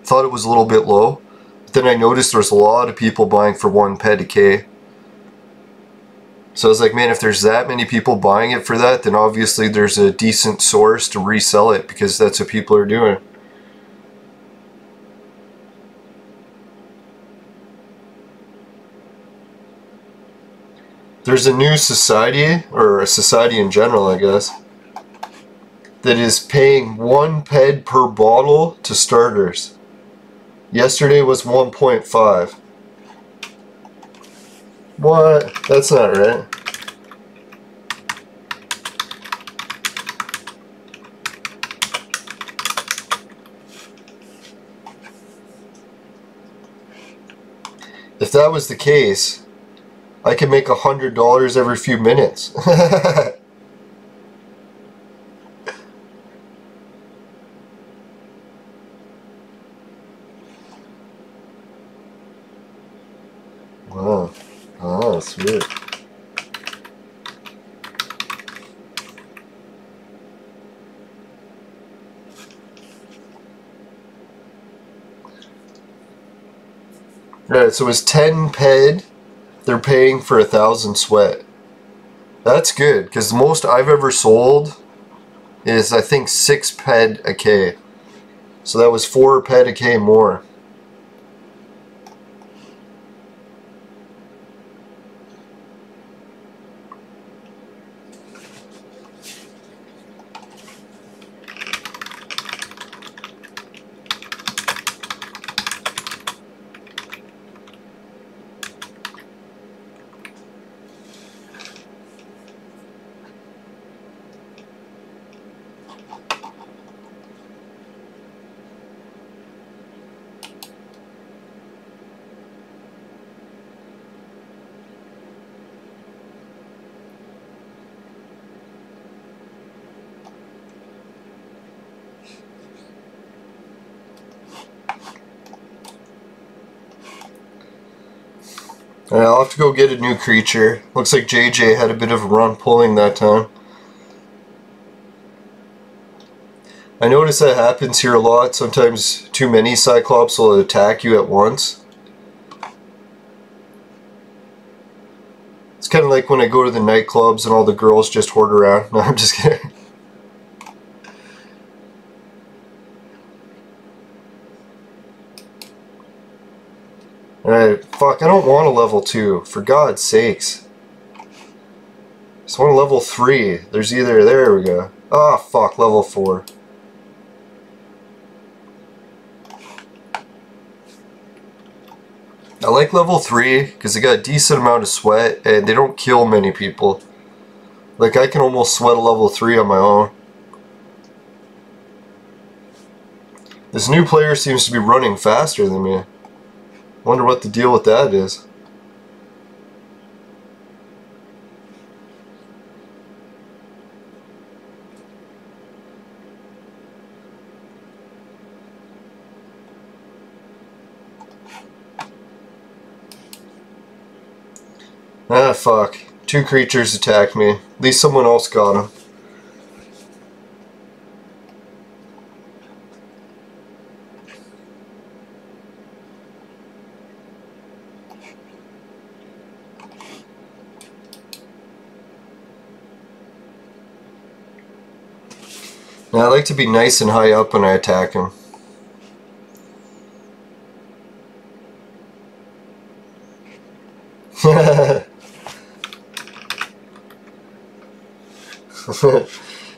Thought it was a little bit low. But then I noticed there's a lot of people buying for 1 ped a K. So I was like, man, if there's that many people buying it for that, then obviously there's a decent source to resell it because that's what people are doing. There's a new society, or a society in general, I guess, that is paying 1 ped per bottle to starters. Yesterday was 1.5. What? That's not right. If that was the case, I could make $100 every few minutes. Wow. Oh, sweet. Right, so it's 10 ped. They're paying for 1,000 sweat. That's good, because the most I've ever sold is, I think, 6 ped a K. So that was 4 ped a K more. Alright, I'll have to go get a new creature. Looks like JJ had a bit of a run pulling that time. I notice that happens here a lot. Sometimes too many Cyclops will attack you at once. It's kind of like when I go to the nightclubs and all the girls just hoard around. No, I'm just kidding. Alright, fuck, I don't want a level 2, for God's sakes. I just want a level 3. There's either, there we go. Ah, fuck, level 4. I like level 3 because they got a decent amount of sweat and they don't kill many people. Like, I can almost sweat a level 3 on my own. This new player seems to be running faster than me. Wonder what the deal with that is. Ah, fuck. 2 creatures attacked me. At least someone else got them. Now, I like to be nice and high up when I attack him.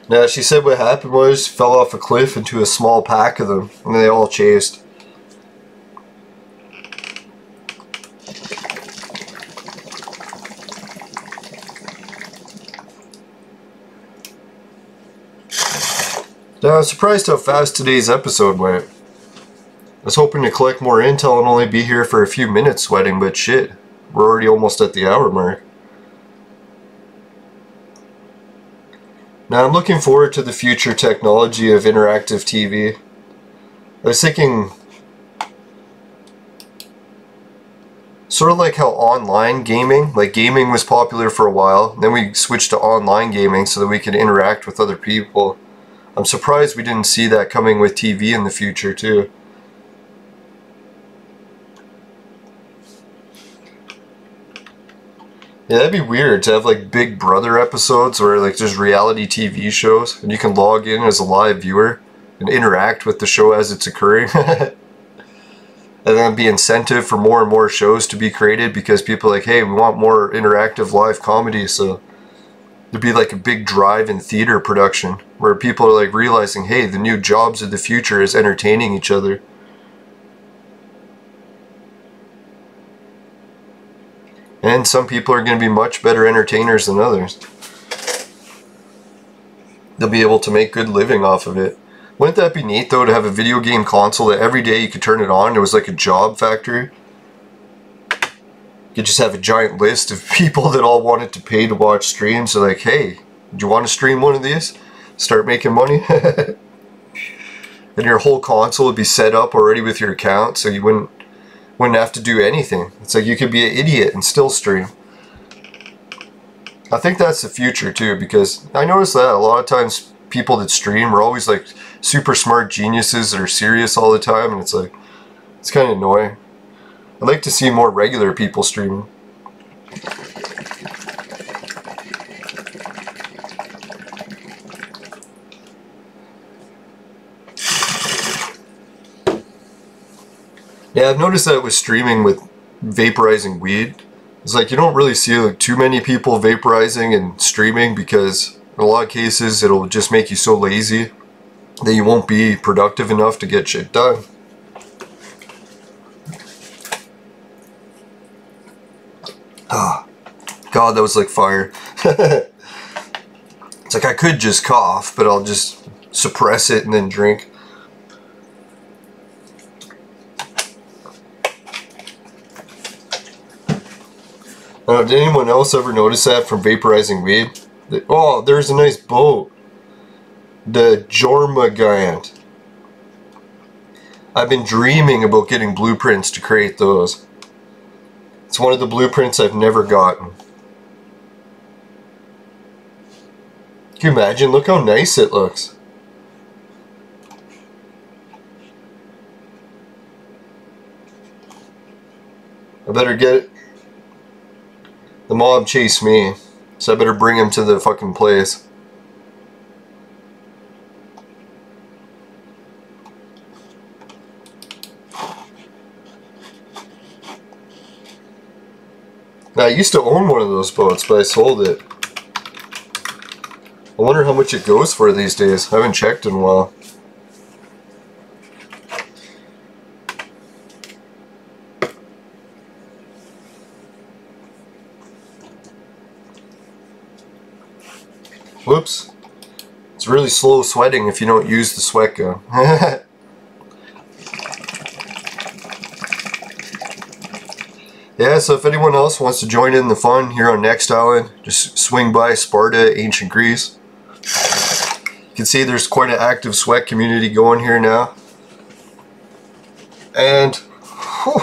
Now, she said what happened was, fell off a cliff into a small pack of them, and they all chased. Now, I was surprised how fast today's episode went. I was hoping to collect more intel and only be here for a few minutes sweating, but shit, we're already almost at the hour mark. Now, I'm looking forward to the future technology of interactive TV. I was thinking, sort of like how online gaming, like gaming was popular for a while, then we switched to online gaming so that we could interact with other people. I'm surprised we didn't see that coming with TV in the future too. Yeah, that'd be weird to have like Big Brother episodes or like just reality TV shows and you can log in as a live viewer and interact with the show as it's occurring. And then be incentive for more and more shows to be created because people are like, hey, we want more interactive live comedy, so there'd be like a big drive in theater production where people are like realizing, hey, the new jobs of the future is entertaining each other. And some people are going to be much better entertainers than others. They'll be able to make good living off of it. Wouldn't that be neat though, to have a video game console that every day you could turn it on, it was like a job factory? You could just have a giant list of people that all wanted to pay to watch streams. They're like, hey, do you want to stream one of these? Start making money? And your whole console would be set up already with your account, so you wouldn't have to do anything. It's like you could be an idiot and still stream. I think that's the future too, because I noticed that a lot of times people that stream are always like super smart geniuses that are serious all the time, and it's like, it's kind of annoying. I'd like to see more regular people streaming. Yeah, I've noticed that with streaming with vaporizing weed. It's like you don't really see like too many people vaporizing and streaming because in a lot of cases it'll just make you so lazy that you won't be productive enough to get shit done. Ah, God, that was like fire. It's like I could just cough, but I'll just suppress it and then drink. Did anyone else ever notice that from vaporizing weed? Oh, there's a nice boat. The Jormungand. I've been dreaming about getting blueprints to create those. It's one of the blueprints I've never gotten. Can you imagine? Look how nice it looks. I better get it. The mob chased me, so I better bring him to the fucking place. Now, I used to own one of those boats, but I sold it. I wonder how much it goes for these days. I haven't checked in a while. Whoops. It's really slow sweating if you don't use the sweat gun. Yeah, so if anyone else wants to join in the fun here on Next Island, just swing by Sparta, ancient Greece. You can see there's quite an active sweat community going here now. And whew,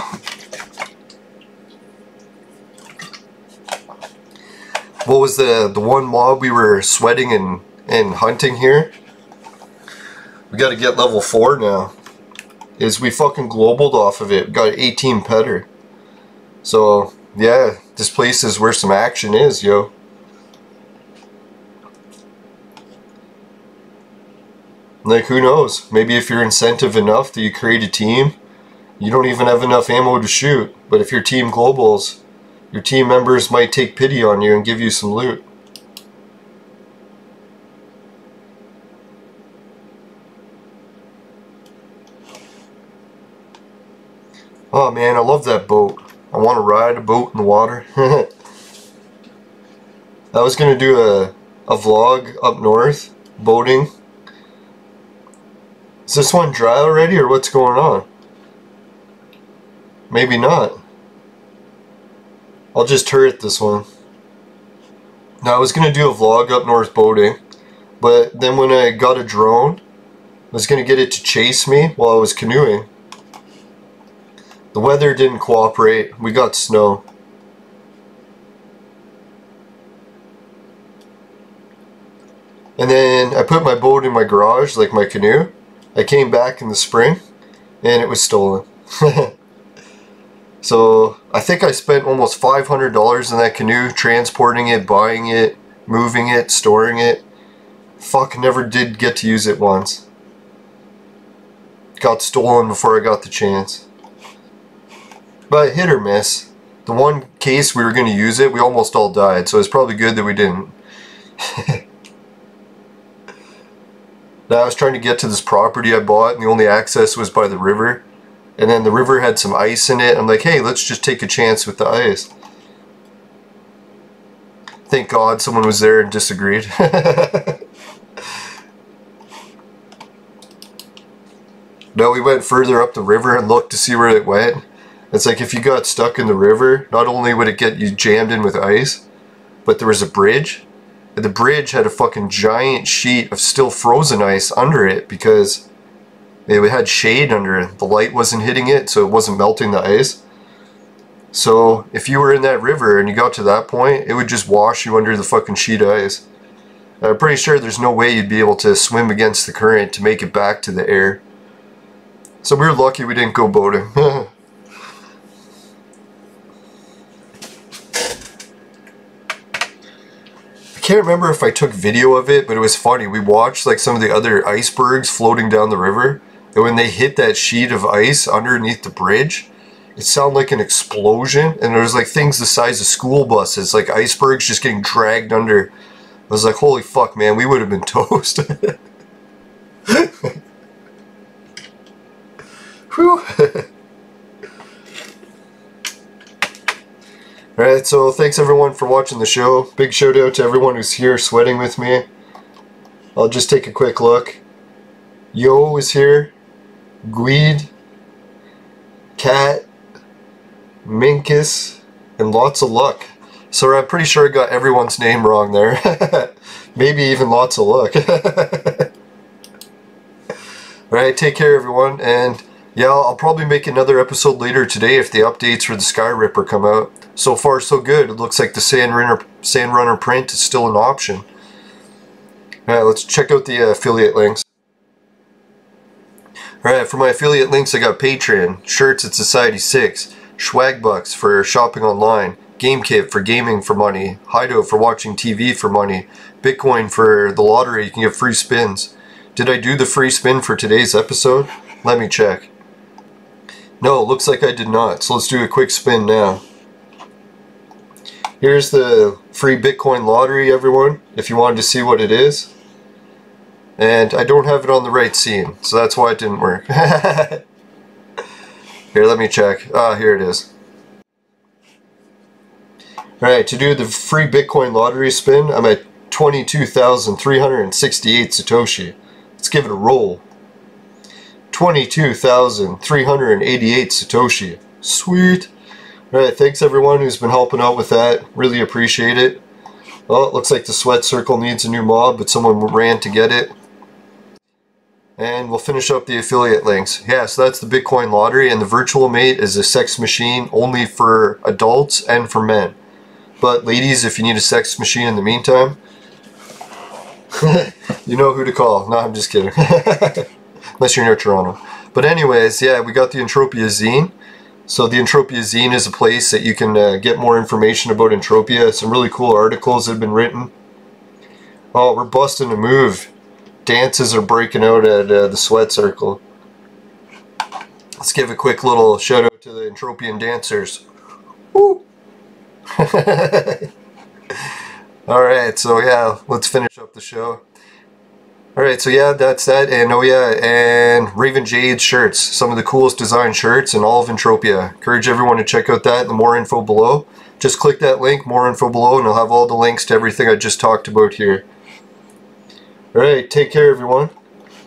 what was the one mob we were sweating and hunting here? We got to get level 4 now. Is we fucking globaled off of it. We got 18 petter. So yeah, this place is where some action is, yo. Like, who knows? Maybe if you're incentive enough that you create a team, you don't even have enough ammo to shoot. But if your team globals, your team members might take pity on you and give you some loot. Oh man, I love that boat. I want to ride a boat in the water. I was going to do a vlog up north, boating. Is this one dry already or what's going on? Maybe not. I'll just turret this one. Now I was going to do a vlog up north boating, but then when I got a drone, I was going to get it to chase me while I was canoeing. The weather didn't cooperate. We got snow. And then I put my boat in my garage, like my canoe. I came back in the spring and it was stolen. So I think I spent almost $500 in that canoe, transporting it, buying it, moving it, storing it. Fuck, never did get to use it once. Got stolen before I got the chance. But hit or miss. The one case we were going to use it, we almost all died, so it's probably good that we didn't. Now I was trying to get to this property I bought, and the only access was by the river. And then the river had some ice in it. I'm like, hey, let's just take a chance with the ice. Thank God someone was there and disagreed. No, we went further up the river and looked to see where it went. It's like if you got stuck in the river, not only would it get you jammed in with ice, but there was a bridge. And the bridge had a fucking giant sheet of still frozen ice under it because it had shade under it. The light wasn't hitting it, so it wasn't melting the ice. So if you were in that river and you got to that point, it would just wash you under the fucking sheet of ice. I'm pretty sure there's no way you'd be able to swim against the current to make it back to the air. So we were lucky we didn't go boating. I can't remember if I took video of it, but it was funny. We watched like some of the other icebergs floating down the river, and when they hit that sheet of ice underneath the bridge, it sounded like an explosion, and there was like things the size of school buses, like icebergs just getting dragged under. I was like, holy fuck, man, we would have been toast. Whew. Alright, so thanks everyone for watching the show. Big shout out to everyone who's here sweating with me. I'll just take a quick look. Yo is here. Guide. Cat. Minkus. And lots of luck. So I'm pretty sure I got everyone's name wrong there. Maybe even lots of luck. Alright, take care everyone, and yeah, I'll probably make another episode later today if the updates for the Sky Ripper come out. So far so good. It looks like the Sandrunner print is still an option. Alright, let's check out the affiliate links. Alright, for my affiliate links I got Patreon, shirts at Society 6, Swagbucks for shopping online, GameKit for gaming for money, Hideout for watching TV for money, Bitcoin for the lottery, you can get free spins. Did I do the free spin for today's episode? Let me check. No, looks like I did not, so let's do a quick spin now. Here's the free Bitcoin lottery, everyone, if you wanted to see what it is. And I don't have it on the right scene, so that's why it didn't work. Here, let me check. Ah, here it is. Alright, to do the free Bitcoin lottery spin, I'm at 22,368 Satoshi. Let's give it a roll. 22,388 Satoshi. Sweet. Alright, thanks everyone who's been helping out with that. Really appreciate it. Well, it looks like the Sweat Circle needs a new mob, but someone ran to get it. And we'll finish up the affiliate links. Yeah, so that's the Bitcoin lottery, and the virtual mate is a sex machine only for adults and for men. But ladies, if you need a sex machine in the meantime, you know who to call. No, I'm just kidding. Unless you're near Toronto. But anyways, yeah, we got the Entropia Zine. So the Entropia Zine is a place that you can get more information about Entropia. Some really cool articles that have been written. Oh, we're busting a move. Dances are breaking out at the Sweat Circle. Let's give a quick little shout out to the Entropian dancers. Woo! Alright, so yeah, let's finish up the show. Alright, so yeah, that's that, and oh yeah, and Raven Jade shirts, some of the coolest design shirts in all of Entropia. Encourage everyone to check out that, the more info below. Just click that link, more info below, and I'll have all the links to everything I just talked about here. Alright, take care everyone.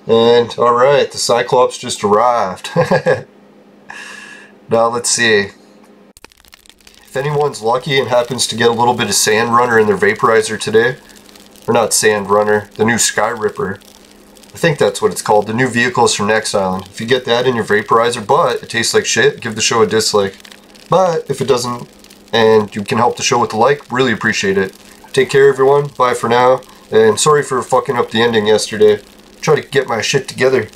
And alright, the Cyclops just arrived. Now let's see. If anyone's lucky and happens to get a little bit of Sand Runner in their Vaporizer today, or not Sand Runner, the new Sky Ripper. I think that's what it's called, the new vehicles from Next Island. If you get that in your Vaporizer, but it tastes like shit, give the show a dislike. But if it doesn't, and you can help the show with a like, really appreciate it. Take care everyone, bye for now, and sorry for fucking up the ending yesterday. Try to get my shit together.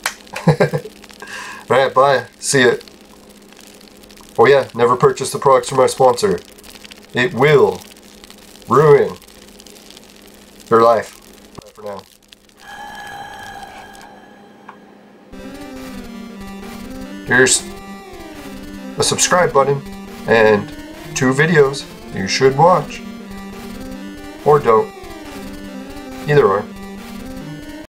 Alright, bye, see ya. Oh yeah, never purchase the products from my sponsor. It will ruin your life. Bye for now. Here's a subscribe button and 2 videos you should watch. Or don't. Either or.